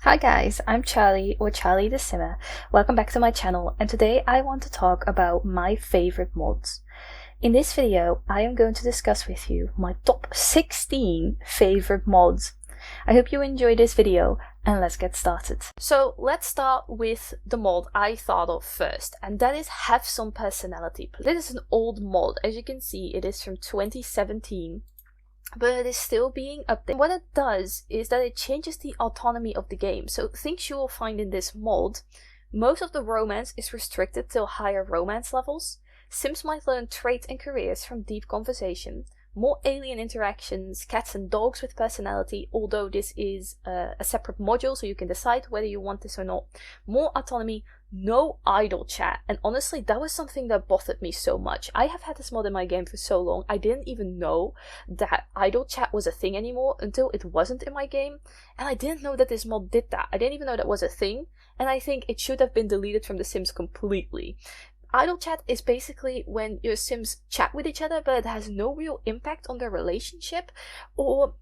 Hi guys, I'm Charlie or Charlie the Simmer. Welcome back to my channel, and today I want to talk about my favorite mods. In this video, I am going to discuss with you my top 16 favorite mods. I hope you enjoy this video, and let's get started. So let's start with the mod I thought of first, and that is Have Some Personality. This is an old mod. As you can see, it is from 2017. But it is still being updated. What it does is that it changes the autonomy of the game. So things you will find in this mod, most of the romance is restricted till higher romance levels. Sims might learn traits and careers from deep conversation. More alien interactions, cats and dogs with personality, although this is a separate module, so you can decide whether you want this or not. More autonomy, no idle chat, and honestly that was something that bothered me so much. I have had this mod in my game for so long, I didn't even know that idle chat was a thing anymore until it wasn't in my game, and I didn't know that this mod did that. I didn't even know that was a thing, and I think it should have been deleted from The Sims completely. Idle chat is basically when your Sims chat with each other, but it has no real impact on their relationship, or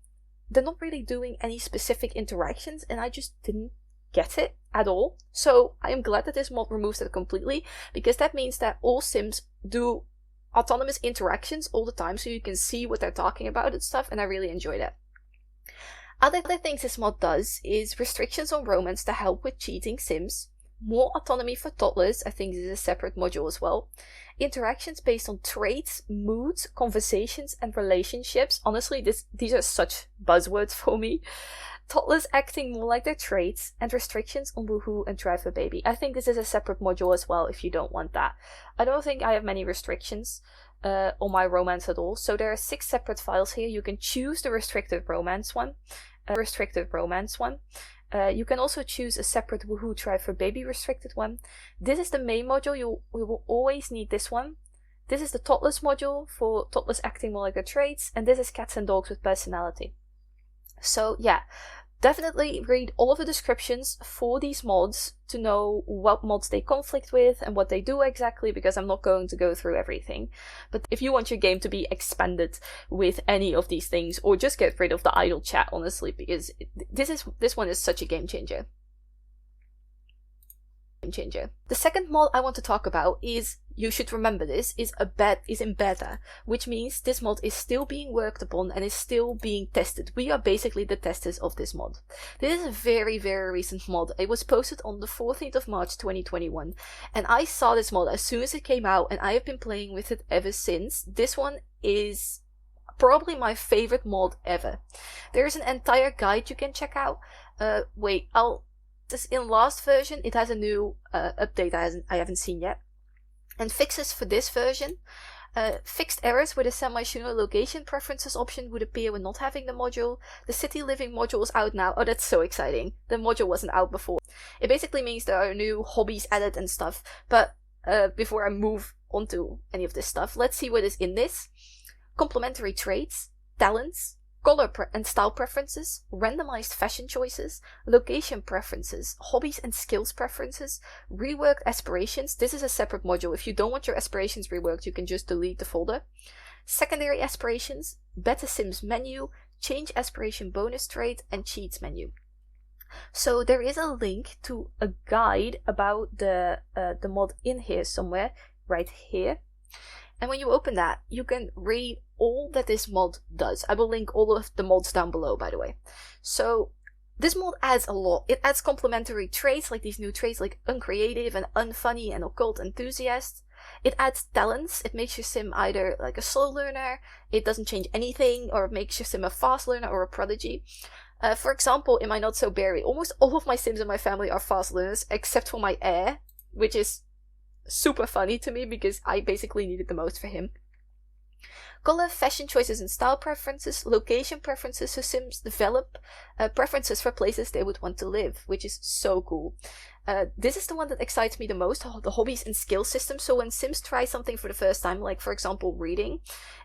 they're not really doing any specific interactions, and I just didn't get it at all. So I am glad that this mod removes it completely, because that means that all Sims do autonomous interactions all the time, so you can see what they're talking about and stuff, and I really enjoy that. Other things this mod does is restrictions on romance to help with cheating Sims. More autonomy for toddlers, I think this is a separate module as well. Interactions based on traits, moods, conversations, and relationships. Honestly, these are such buzzwords for me. Toddlers acting more like their traits, and restrictions on woohoo and drive a baby. I think this is a separate module as well if you don't want that. I don't think I have many restrictions on my romance at all. So there are 6 separate files here. You can choose the restricted romance one. You can also choose a separate woohoo try for baby restricted one. This is the main module, we will always need this one. This is the toddlers module for toddlers acting more like their traits, and this is cats and dogs with personality. So yeah, definitely read all of the descriptions for these mods to know what mods they conflict with and what they do exactly, because I'm not going to go through everything. But if you want your game to be expanded with any of these things, or just get rid of the idle chat, honestly, because this one is such a game changer. The second mod I want to talk about is, you should remember this, is in beta, which means this mod is still being worked upon and is still being tested. We are basically the testers of this mod. This is a very, very recent mod. It was posted on the 14th of March 2021, and I saw this mod as soon as it came out, and I have been playing with it ever since. This one is probably my favorite mod ever. There's an entire guide you can check out. This in last version, it has a new update I haven't seen yet. And fixes for this version. Fixed errors where the semi-Shuno location preferences option would appear when not having the module. The city living module is out now. Oh, that's so exciting. The module wasn't out before. It basically means there are new hobbies added and stuff. But before I move on to any of this stuff, let's see what is in this. Complementary traits, talents, color and style preferences, randomized fashion choices, location preferences, hobbies and skills preferences, reworked aspirations. This is a separate module. If you don't want your aspirations reworked, you can just delete the folder. Secondary aspirations, BetterSims menu, change aspiration bonus trait, and cheats menu. So there is a link to a guide about the mod in here somewhere, right here. And when you open that, you can read all that this mod does. I will link all of the mods down below, by the way. So this mod adds a lot. It adds complementary traits, like these new traits like uncreative and unfunny and occult enthusiast. It adds talents. It makes your sim either like a slow learner, it doesn't change anything, or it makes your sim a fast learner or a prodigy. For example, in my Not So Berry, almost all of my sims in my family are fast learners, except for my heir, which is super funny to me because I basically need it the most for him. Color, fashion choices and style preferences, location preferences, so Sims develop preferences for places they would want to live, which is so cool. This is the one that excites me the most, the hobbies and skill system. So when Sims try something for the first time, like for example reading,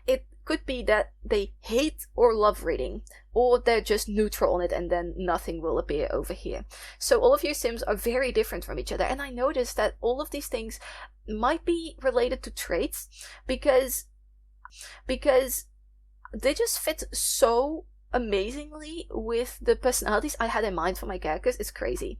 it could be that they hate or love reading, or they're just neutral on it and then nothing will appear over here. So all of your Sims are very different from each other, and I noticed that all of these things might be related to traits because they just fit so amazingly with the personalities I had in mind for my characters. It's crazy.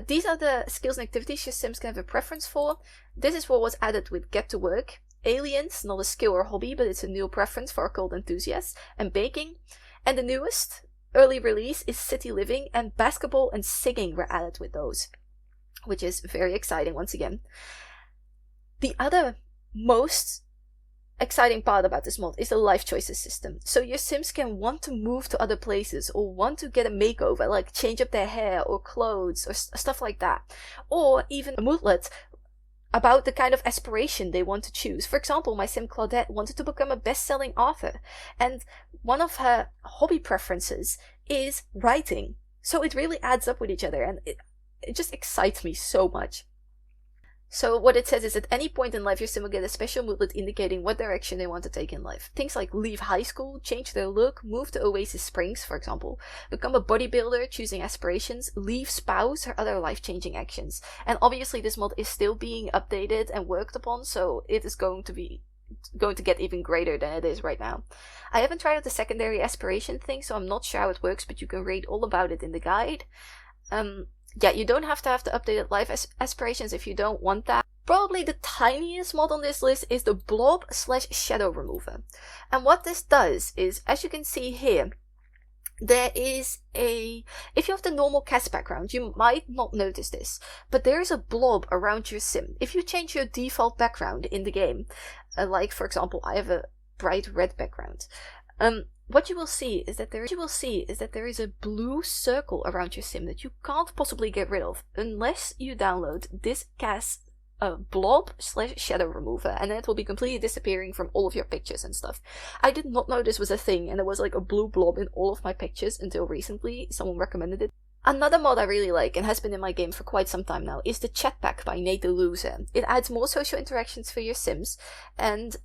These are the skills and activities your Sims can have a preference for. This is what was added with Get to Work. Aliens, not a skill or hobby, but it's a new preference for occult enthusiasts. And baking. And the newest early release is City Living, and basketball and singing were added with those, which is very exciting once again. The other most exciting part about this mod is the life choices system. So your Sims can want to move to other places, or want to get a makeover, like change up their hair or clothes or stuff like that, or even a moodlet about the kind of aspiration they want to choose. For example, my Sim Claudette wanted to become a best-selling author, and one of her hobby preferences is writing. So it really adds up with each other, and it just excites me so much. So what it says is, at any point in life, your Sim will get a special moodlet indicating what direction they want to take in life. Things like leave high school, change their look, move to Oasis Springs, for example, become a bodybuilder, choosing aspirations, leave spouse, or other life-changing actions. And obviously this mod is still being updated and worked upon, so it is going to get even greater than it is right now. I haven't tried out the secondary aspiration thing, so I'm not sure how it works, but you can read all about it in the guide. Yeah, you don't have to have the updated life aspirations if you don't want that. Probably the tiniest mod on this list is the Blob/Shadow Remover. And what this does is, as you can see here, there is if you have the normal CAS background, you might not notice this, but there is a blob around your Sim. If you change your default background in the game, like for example, I have a bright red background, what you will see is that there is a blue circle around your Sim that you can't possibly get rid of unless you download this CAS Blob/Shadow Remover, and then it will be completely disappearing from all of your pictures and stuff. I did not know this was a thing, and there was like a blue blob in all of my pictures until recently. Someone recommended it. Another mod I really like, and has been in my game for quite some time now, is the Chat Pack by Nate the Loser. It adds more social interactions for your Sims, and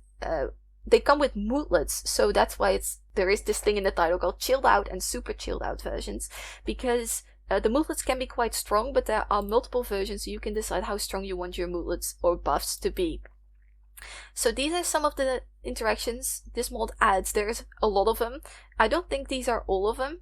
they come with moodlets, so that's why there is this thing in the title called chilled out and super chilled out versions, because the moodlets can be quite strong, but there are multiple versions, so you can decide how strong you want your moodlets or buffs to be. So these are some of the interactions this mod adds. There's a lot of them. I don't think these are all of them.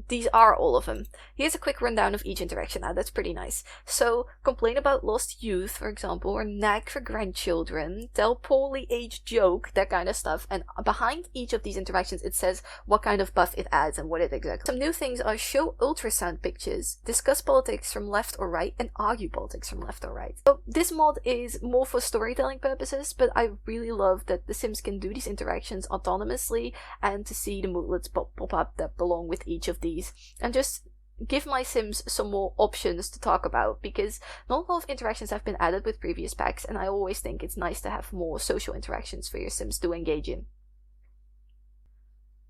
These are all of them. Here's a quick rundown of each interaction. Now that's pretty nice. So, complain about lost youth, for example, or nag for grandchildren, tell poorly aged joke, that kind of stuff. And behind each of these interactions it says what kind of buff it adds and what it exactly. Some new things are show ultrasound pictures, discuss politics from left or right, and argue politics from left or right. So this mod is more for storytelling purposes, but I really love that the Sims can do these interactions autonomously, and to see the moodlets pop up that belong with each of these, and just give my Sims some more options to talk about, because not a lot of interactions have been added with previous packs, and I always think it's nice to have more social interactions for your Sims to engage in.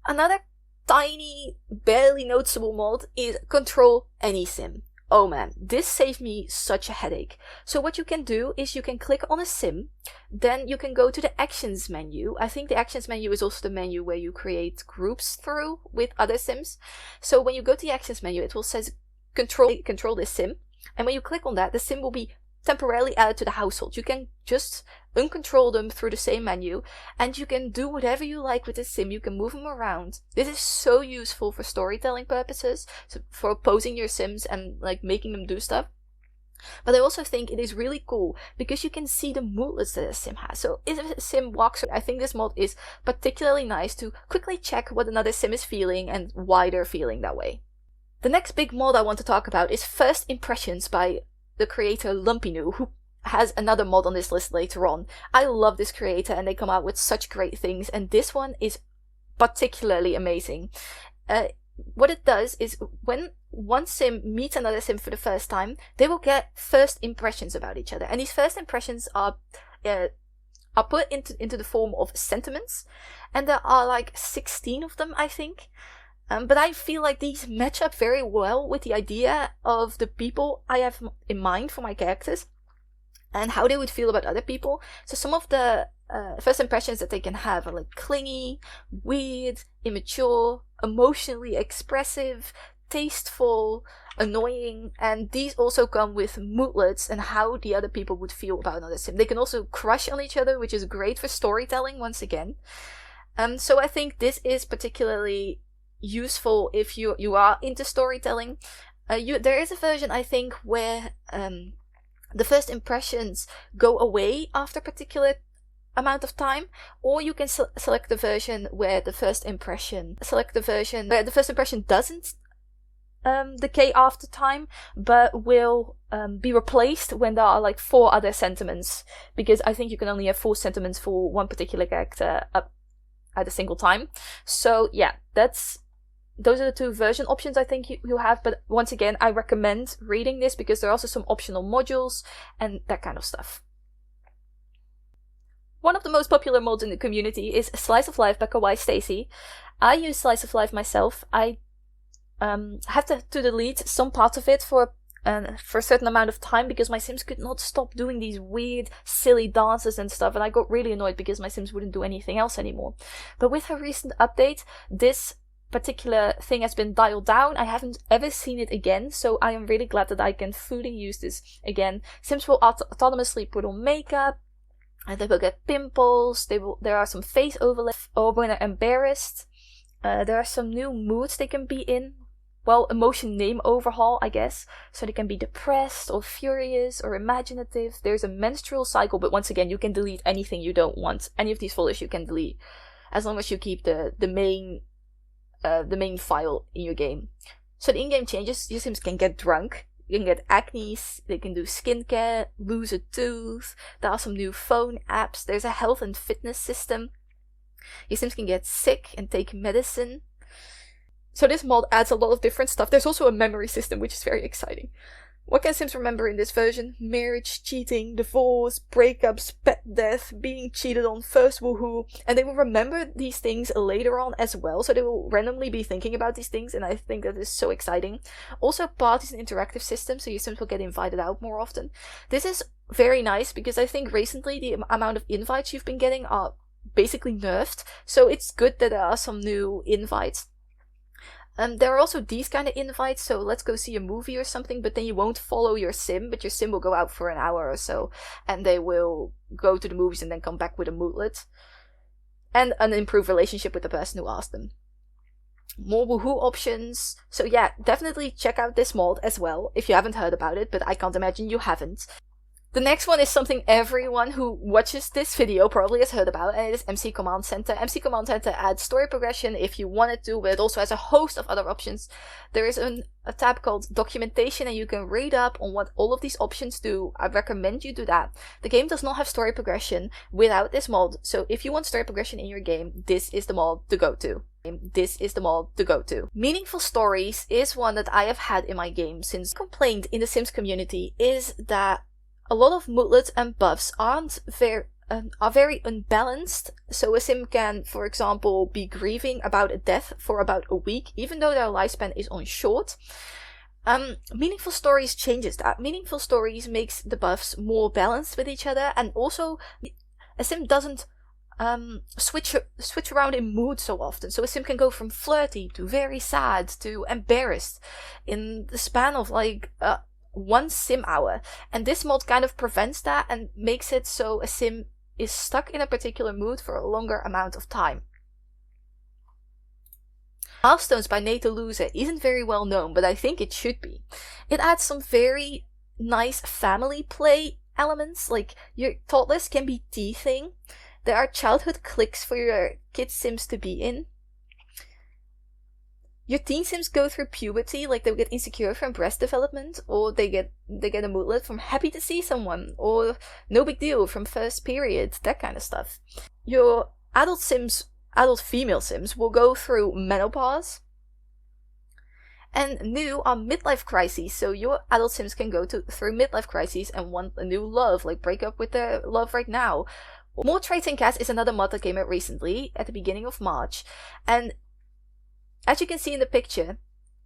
Another tiny, barely noticeable mod is Control Any Sim. Oh man, this saved me such a headache. So what you can do is you can click on a Sim, then you can go to the Actions menu. I think the Actions menu is also the menu where you create groups through with other Sims. So when you go to the Actions menu, it will say control this Sim, and when you click on that, the Sim will be temporarily added to the household. You can just uncontrol them through the same menu, and you can do whatever you like with the Sim. You can move them around. This is so useful for storytelling purposes, so for posing your Sims and like making them do stuff. But I also think it is really cool because you can see the moodlets that a Sim has. So if a Sim walks, I think this mod is particularly nice to quickly check what another Sim is feeling and why they're feeling that way. The next big mod I want to talk about is First Impressions by the creator Lumpinu, who has another mod on this list later on. I love this creator, and they come out with such great things, and this one is particularly amazing. What it does is when one Sim meets another Sim for the first time, they will get first impressions about each other, and these first impressions are put into the form of sentiments, and there are like 16 of them, I think. But I feel like these match up very well with the idea of the people I have in mind for my characters and how they would feel about other people. So some of the first impressions that they can have are like clingy, weird, immature, emotionally expressive, tasteful, annoying, and these also come with moodlets and how the other people would feel about another Sim. They can also crush on each other, which is great for storytelling once again. So I think this is particularly useful if you are into storytelling. There is a version, I think, where the first impressions go away after a particular amount of time, or you can select the version where the first impression doesn't decay after time, but will be replaced when there are like 4 other sentiments, because I think you can only have 4 sentiments for one particular character up at a single time. So yeah, those are the 2 version options I think you have. But once again, I recommend reading this because there are also some optional modules and that kind of stuff. One of the most popular mods in the community is Slice of Life by Kawaii Stacy. I use Slice of Life myself. I have to delete some parts of it for a certain amount of time because my Sims could not stop doing these weird, silly dances and stuff, and I got really annoyed because my Sims wouldn't do anything else anymore. But with her recent update, this particular thing has been dialed down. I haven't ever seen it again, so I am really glad that I can fully use this again. Sims will autonomously put on makeup, and they will get pimples. There are some face overlays, or when they're embarrassed. There are some new moods they can be in. Well, emotion name overhaul, I guess. So they can be depressed or furious or imaginative. There's a menstrual cycle, but once again, you can delete anything you don't want. Any of these folders you can delete, as long as you keep the main file in your game. So the in-game changes: your Sims can get drunk, you can get acne, they can do skincare, lose a tooth. There are some new phone apps. There's a health and fitness system. Your Sims can get sick and take medicine. So this mod adds a lot of different stuff. There's also a memory system, which is very exciting. What can Sims remember in this version? Marriage, cheating, divorce, breakups, pet death, being cheated on, first woohoo. And they will remember these things later on as well. So they will randomly be thinking about these things, and I think that is so exciting. Also, parties and interactive systems, so your Sims will get invited out more often. This is very nice because I think recently the amount of invites you've been getting are basically nerfed. So it's good that there are some new invites. There are also these kind of invites, so let's go see a movie or something, but then you won't follow your Sim, but your Sim will go out for an hour or so, and they will go to the movies and then come back with a moodlet. And an improved relationship with the person who asked them. More woohoo options. So yeah, definitely check out this mod as well, if you haven't heard about it, but I can't imagine you haven't. The next one is something everyone who watches this video probably has heard about, and it is MC Command Center. MC Command Center adds story progression if you wanted to, but it also has a host of other options. There is a tab called Documentation, and you can read up on what all of these options do. I recommend you do that. The game does not have story progression without this mod, so if you want story progression in your game, this is the mod to go to. Meaningful stories is one that I have had in my game since. Complaint in the Sims community is that a lot of moodlets and buffs are very unbalanced. So a Sim can, for example, be grieving about a death for about a week, even though their lifespan is on short. Meaningful Stories changes that. Meaningful Stories makes the buffs more balanced with each other, and also a Sim doesn't switch around in mood so often. So a Sim can go from flirty to very sad to embarrassed in the span of like one Sim hour, and this mod kind of prevents that and makes it so a Sim is stuck in a particular mood for a longer amount of time. Milestones by Nathan Loser isn't very well known, but I think it should be. It adds some very nice family play elements, like your toddlers can be teething. There are childhood cliques for your kid Sims to be in. Your teen Sims go through puberty, like they'll get insecure from breast development, or they get a moodlet from happy to see someone, or no big deal from first period, that kind of stuff. Your adult female Sims will go through menopause. And new are midlife crises, so your adult Sims can go through midlife crises and want a new love, like break up with their love right now. More Traits in CAS is another mod that came out recently, at the beginning of March, and as you can see in the picture,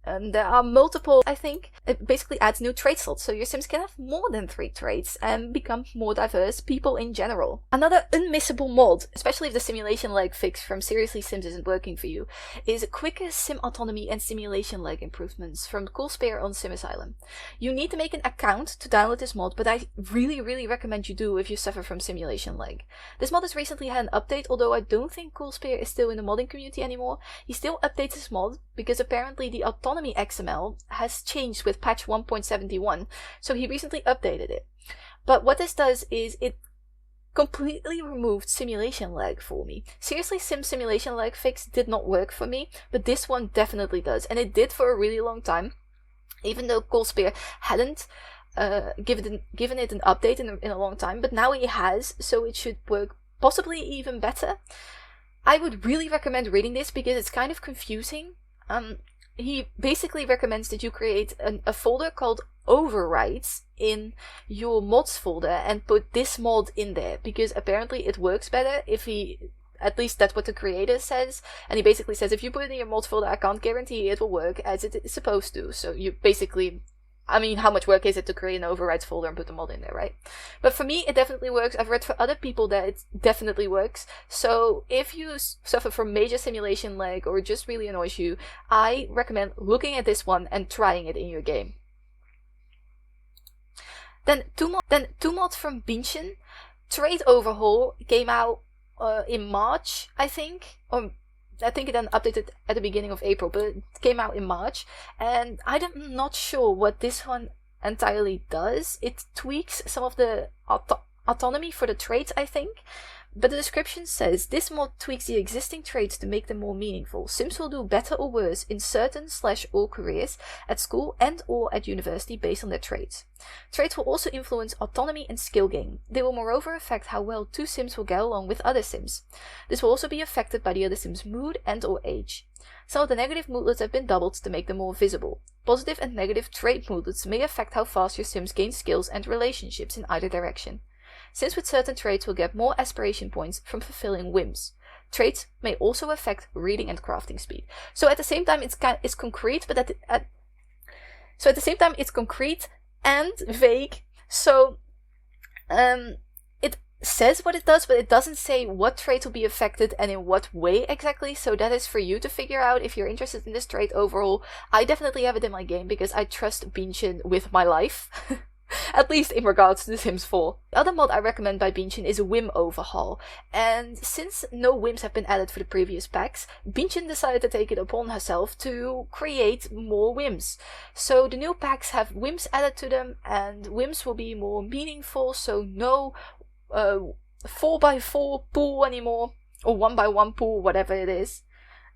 There are multiple, I think. It basically adds new trait slots, so your Sims can have more than 3 traits and become more diverse people in general. Another unmissable mod, especially if the simulation lag fix from Seriously Sims isn't working for you, is quicker sim autonomy and simulation lag improvements from CoolSpare on Sim Asylum. You need to make an account to download this mod, but I really recommend you do if you suffer from simulation lag. This mod has recently had an update, although I don't think CoolSpare is still in the modding community anymore. He still updates his mod because apparently the autonomy XML has changed with patch 1.71, so he recently updated it. But what this does is it completely removed simulation lag for me. Seriously, simulation lag fix did not work for me, but this one definitely does, and it did for a really long time, even though CoolSpare hadn't given it an update in a long time, but now he has, so it should work possibly even better. I would really recommend reading this because it's kind of confusing. He basically recommends that you create a folder called overrides in your mods folder and put this mod in there, because apparently it works better if at least that's what the creator says, and he basically says if you put it in your mod folder, I can't guarantee it will work as it is supposed to. So you basically, I mean, how much work is it to create an overrides folder and put the mod in there, right? But for me, it definitely works. I've read for other people that it definitely works. So if you suffer from major simulation lag or it just really annoys you, I recommend looking at this one and trying it in your game. Then two mods from Binchen. Trait Overhaul came out in March, I think, or I think it then updated at the beginning of April, but it came out in March, and I'm not sure what this one entirely does. It tweaks some of the autonomy for the traits, I think, but the description says this mod tweaks the existing traits to make them more meaningful. Sims will do better or worse in certain / all careers at school and or at university based on their traits. Traits will also influence autonomy and skill gain. They will moreover affect how well 2 Sims will get along with other Sims. This will also be affected by the other Sims' mood and or age. Some of the negative moodlets have been doubled to make them more visible. Positive and negative trait moodlets may affect how fast your Sims gain skills and relationships in either direction. Sims with certain traits will get more aspiration points from fulfilling whims. Traits may also affect reading and crafting speed. So at the same time, it's concrete, but so at the same time it's concrete and vague. So it says what it does, but it doesn't say what trait will be affected and in what way exactly. So that is for you to figure out if you're interested in this trait overall. I definitely have it in my game because I trust Binchen with my life. At least in regards to The Sims 4. The other mod I recommend by Binchen is Whim Overhaul, and since no whims have been added for the previous packs, Binchen decided to take it upon herself to create more whims. So the new packs have whims added to them, and whims will be more meaningful, so no 4x4 pool anymore, or 1x1 pool, whatever it is.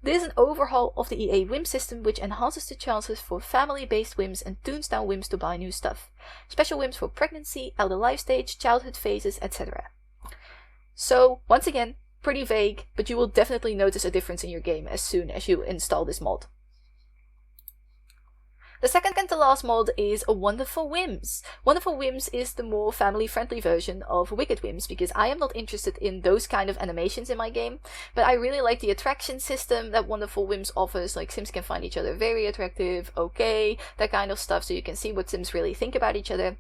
This is an overhaul of the EA Whim system, which enhances the chances for family-based whims and tunes down whims to buy new stuff. Special whims for pregnancy, elder life stage, childhood phases, etc. So, once again, pretty vague, but you will definitely notice a difference in your game as soon as you install this mod. The second to last mod is Wonderful Whims. Wonderful Whims is the more family-friendly version of Wicked Whims, because I am not interested in those kind of animations in my game, but I really like the attraction system that Wonderful Whims offers. Like, Sims can find each other very attractive, okay, that kind of stuff, so you can see what Sims really think about each other.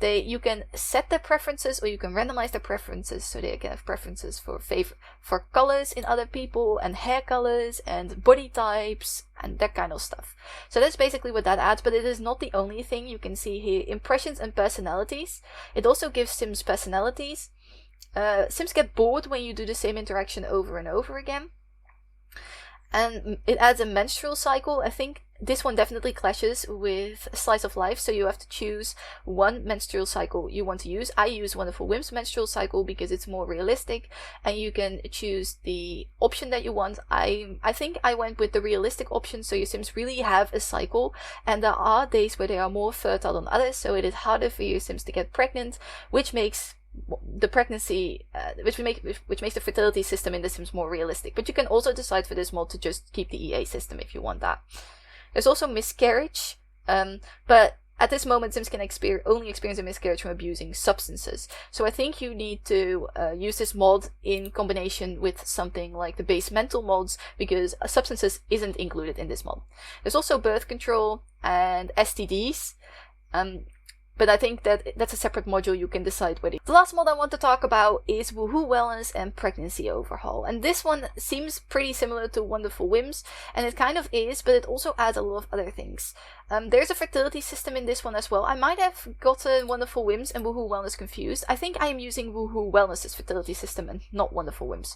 You can set their preferences, or you can randomize their preferences, so they can have preferences for colors in other people, and hair colors, and body types, and that kind of stuff. So that's basically what that adds, but it is not the only thing. You can see here impressions and personalities. It also gives Sims personalities. Sims get bored when you do the same interaction over and over again. And it adds a menstrual cycle. I think this one definitely clashes with Slice of Life, so you have to choose one menstrual cycle you want to use. I use Wonderful Whims menstrual cycle because it's more realistic, and you can choose the option that you want. I think I went with the realistic option, so your Sims really have a cycle, and there are days where they are more fertile than others, so it is harder for your Sims to get pregnant, which makes the pregnancy, which makes the fertility system in The Sims more realistic. But you can also decide for this mod to just keep the EA system if you want that. There's also miscarriage, but at this moment, Sims can only experience a miscarriage from abusing substances. So I think you need to use this mod in combination with something like the base mental mods, because substances isn't included in this mod. There's also birth control and STDs. But I think that that's a separate module you can decide whether. The last mod I want to talk about is Woohoo Wellness and Pregnancy Overhaul. And this one seems pretty similar to Wonderful Whims, and it kind of is, but it also adds a lot of other things. There's a fertility system in this one as well. I might have gotten Wonderful Whims and Woohoo Wellness confused. I think I am using Woohoo Wellness as fertility system and not Wonderful Whims.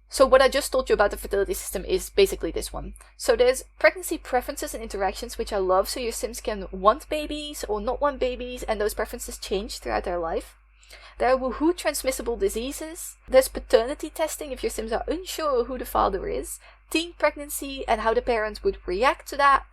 So what I just told you about the fertility system is basically this one. So there's pregnancy preferences and interactions, which I love. So your Sims can want babies or not want babies, and those preferences change throughout their life. There are Woohoo transmissible diseases. There's paternity testing if your Sims are unsure who the father is. Teen pregnancy and how the parents would react to that.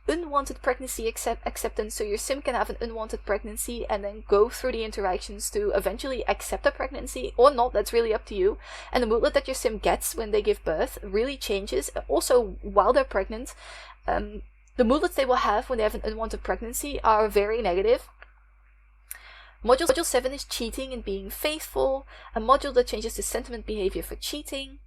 Unwanted pregnancy acceptance, so your Sim can have an unwanted pregnancy and then go through the interactions to eventually accept a pregnancy or not. That's really up to you. And the moodlet that your Sim gets when they give birth really changes. Also, while they're pregnant, the moodlets they will have when they have an unwanted pregnancy are very negative. Module 7 is cheating and being faithful, a module that changes the sentiment behavior for cheating.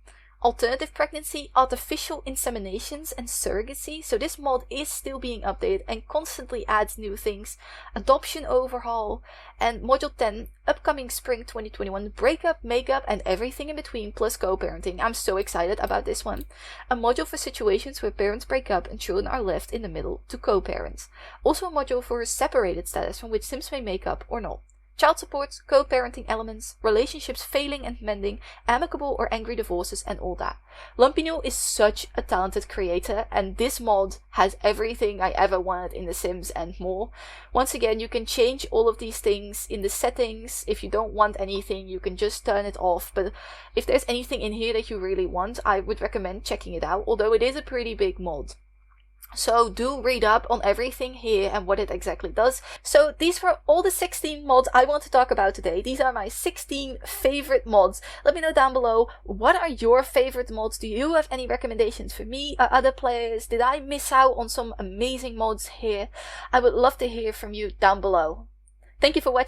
Alternative pregnancy, artificial inseminations, and surrogacy. So this mod is still being updated and constantly adds new things. Adoption overhaul. And module 10, upcoming spring 2021, breakup, makeup, and everything in between, plus co-parenting. I'm so excited about this one. A module for situations where parents break up and children are left in the middle to co-parents. Also a module for a separated status from which Sims may make up or not. Child support, co-parenting elements, relationships failing and mending, amicable or angry divorces, and all that. Lumpino is such a talented creator, and this mod has everything I ever wanted in The Sims and more. Once again, you can change all of these things in the settings. If you don't want anything, you can just turn it off. But if there's anything in here that you really want, I would recommend checking it out, although it is a pretty big mod. So do read up on everything here and what it exactly does. So these were all the 16 mods I want to talk about today. These are my 16 favorite mods. Let me know down below, what are your favorite mods? Do you have any recommendations for me or other players? Did I miss out on some amazing mods here? I would love to hear from you down below. Thank you for watching.